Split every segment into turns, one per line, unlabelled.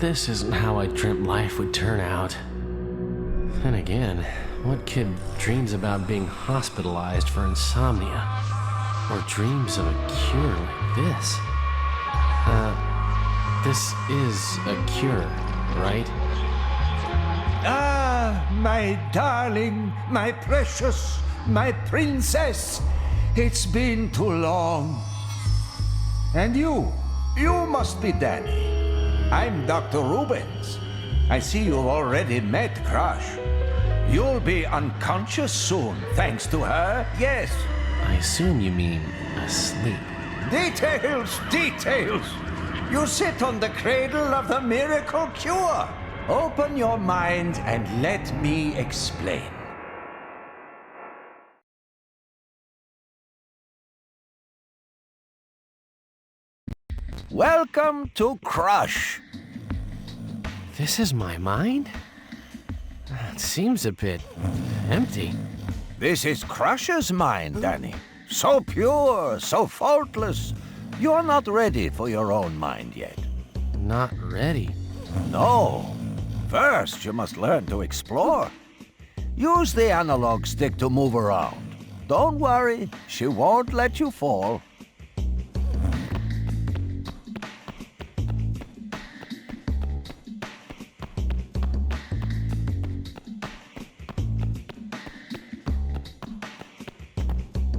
This isn't how I dreamt life would turn out. Then again, what kid dreams about being hospitalized for insomnia? Or dreams of a cure like this? This is a cure, right?
Ah, my darling, my precious, my princess. It's been too long. And you must be Danny. I'm Dr. Rubens. I see you've already met Crush. You'll be unconscious soon, thanks to her, yes.
I assume you mean asleep.
Details, details. You sit on the cradle of the miracle cure. Open your mind and let me explain. Welcome to Crush.
This is my mind? It seems a bit empty.
This is Crush's mind, Danny. So pure, so faultless. You're not ready for your own mind yet.
Not ready.
No. First, you must learn to explore. Use the analog stick to move around. Don't worry, she won't let you fall.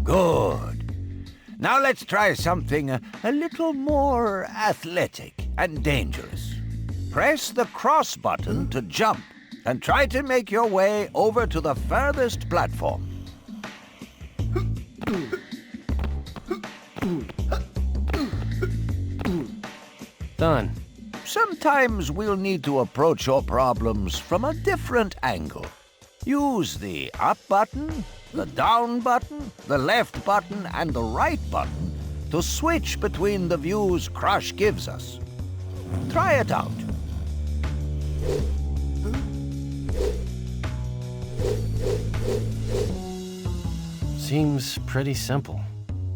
Good. Now let's try something a little more athletic and dangerous. Press the cross button to jump and try to make your way over to the furthest platform.
Done.
Sometimes we'll need to approach your problems from a different angle. Use the up button, the down button, the left button, and the right button to switch between the views Crush gives us. Try it out.
Seems pretty simple.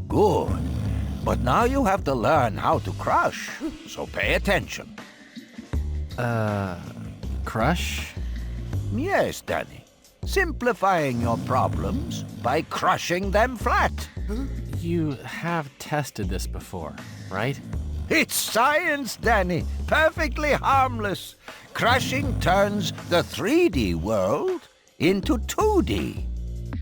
Good. But now you have to learn how to crush, so pay attention.
Crush?
Yes, Danny. Simplifying your problems by crushing them flat.
You have tested this before, right?
It's science, Danny. Perfectly harmless. Crushing turns the 3D world into 2D.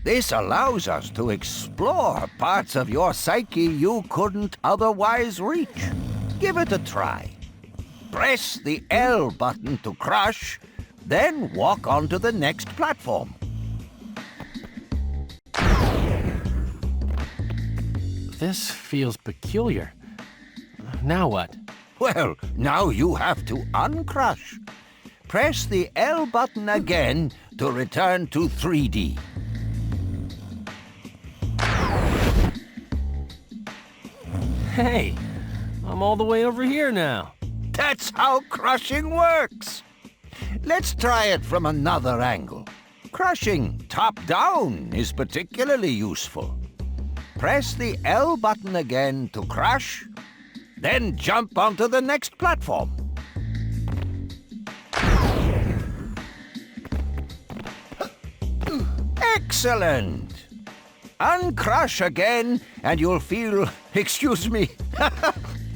This allows us to explore parts of your psyche you couldn't otherwise reach. Give it a try. Press the L button to crush, then walk onto the next platform.
This feels peculiar. Now what?
Well, now you have to uncrush. Press the L button again to return to 3D.
Hey, I'm all the way over here now.
That's how crushing works. Let's try it from another angle. Crushing top-down is particularly useful. Press the L button again to crush, then jump onto the next platform. Excellent! Uncrush again, and you'll feel, excuse me,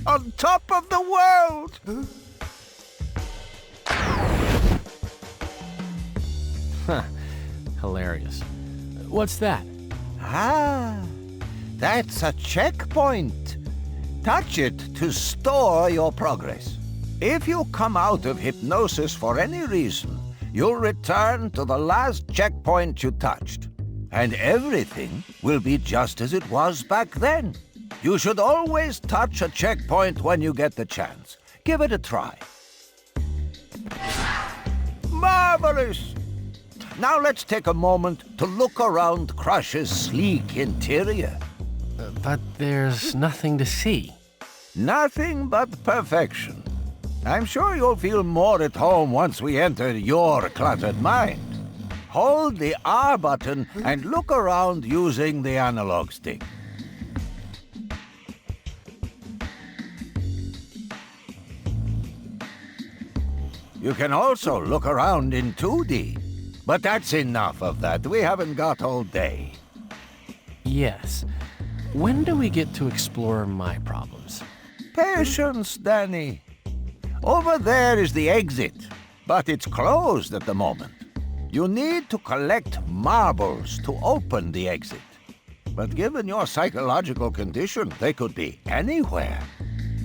on top of the world!
Huh. Hilarious. What's that?
Ah, that's a checkpoint. Touch it to store your progress. If you come out of hypnosis for any reason, you'll return to the last checkpoint you touched. And everything will be just as it was back then. You should always touch a checkpoint when you get the chance. Give it a try. Marvelous! Now let's take a moment to look around Crush's sleek interior.
But there's nothing to see.
Nothing but perfection. I'm sure you'll feel more at home once we enter your cluttered mind. Hold the R button and look around using the analog stick. You can also look around in 2D. But that's enough of that. We haven't got all day.
Yes. When do we get to explore my problems?
Patience, Danny. Over there is the exit, but it's closed at the moment. You need to collect marbles to open the exit. But given your psychological condition, they could be anywhere.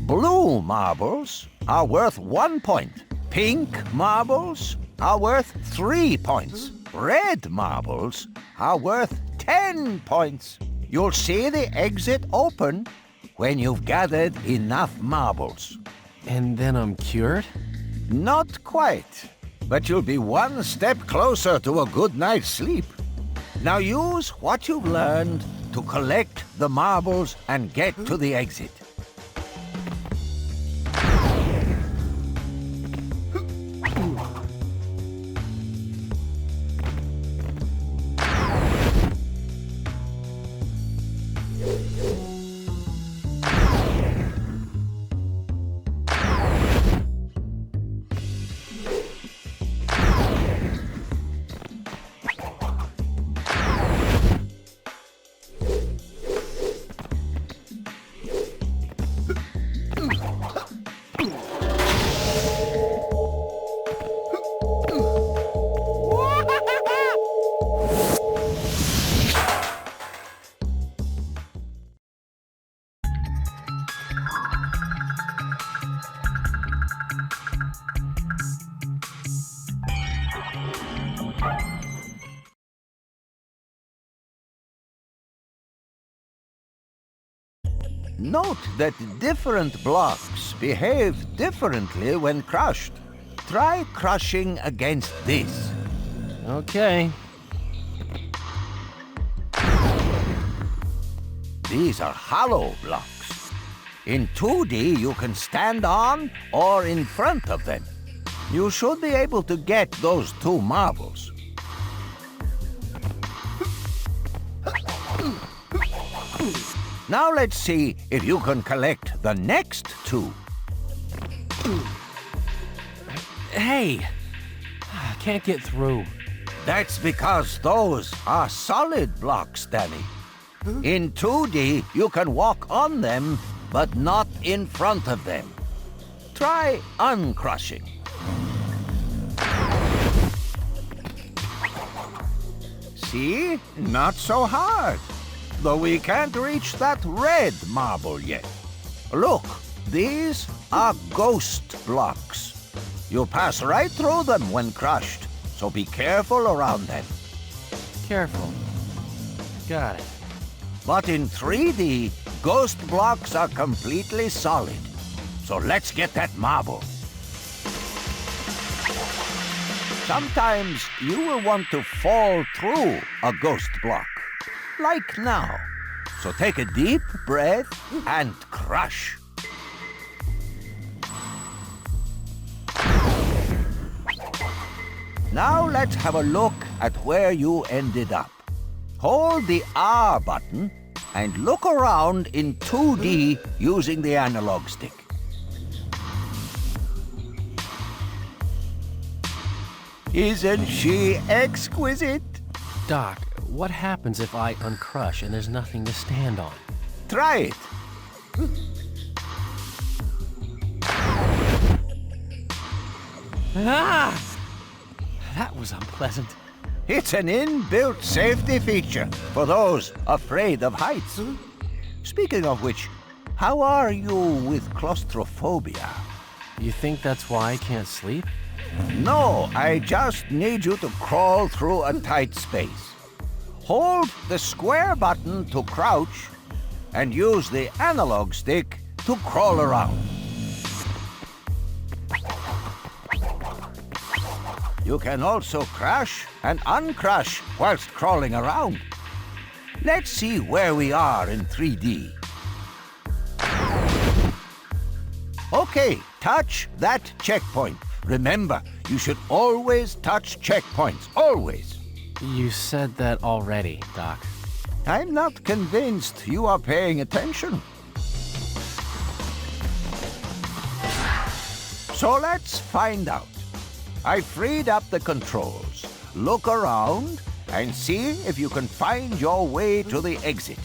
Blue marbles are worth 1 point. Pink marbles are worth 3 points. Red marbles are worth 10 points. You'll see the exit open when you've gathered enough marbles.
And then I'm cured?
Not quite, but you'll be one step closer to a good night's sleep. Now use what you've learned to collect the marbles and get to the exit. Note that different blocks behave differently when crushed. Try crushing against this.
Okay.
These are hollow blocks. In 2D, you can stand on or in front of them. You should be able to get those 2 marbles. Now let's see if you can collect the next 2.
Hey! I can't get through.
That's because those are solid blocks, Danny. In 2D, you can walk on them, but not in front of them. Try uncrushing. See? Not so hard. Though we can't reach that red marble yet. Look, these are ghost blocks. You'll pass right through them when crushed, so be careful around them.
Careful. Got it.
But in 3D, ghost blocks are completely solid. So let's get that marble. Sometimes you will want to fall through a ghost block, like now. So take a deep breath and crush. Now let's have a look at where you ended up. Hold the R button and look around in 2D using the analog stick. Isn't she exquisite?
Doc, what happens if I uncrush and there's nothing to stand on?
Try it.
Ah! That was unpleasant.
It's an inbuilt safety feature for those afraid of heights. Speaking of which, how are you with claustrophobia?
You think that's why I can't sleep?
No, I just need you to crawl through a tight space. Hold the square button to crouch and use the analog stick to crawl around. You can also crash and uncrash whilst crawling around. Let's see where we are in 3D. Okay, touch that checkpoint. Remember, you should always touch checkpoints, always.
You said that already, Doc.
I'm not convinced you are paying attention. So let's find out. I freed up the controls. Look around and see if you can find your way to the exit.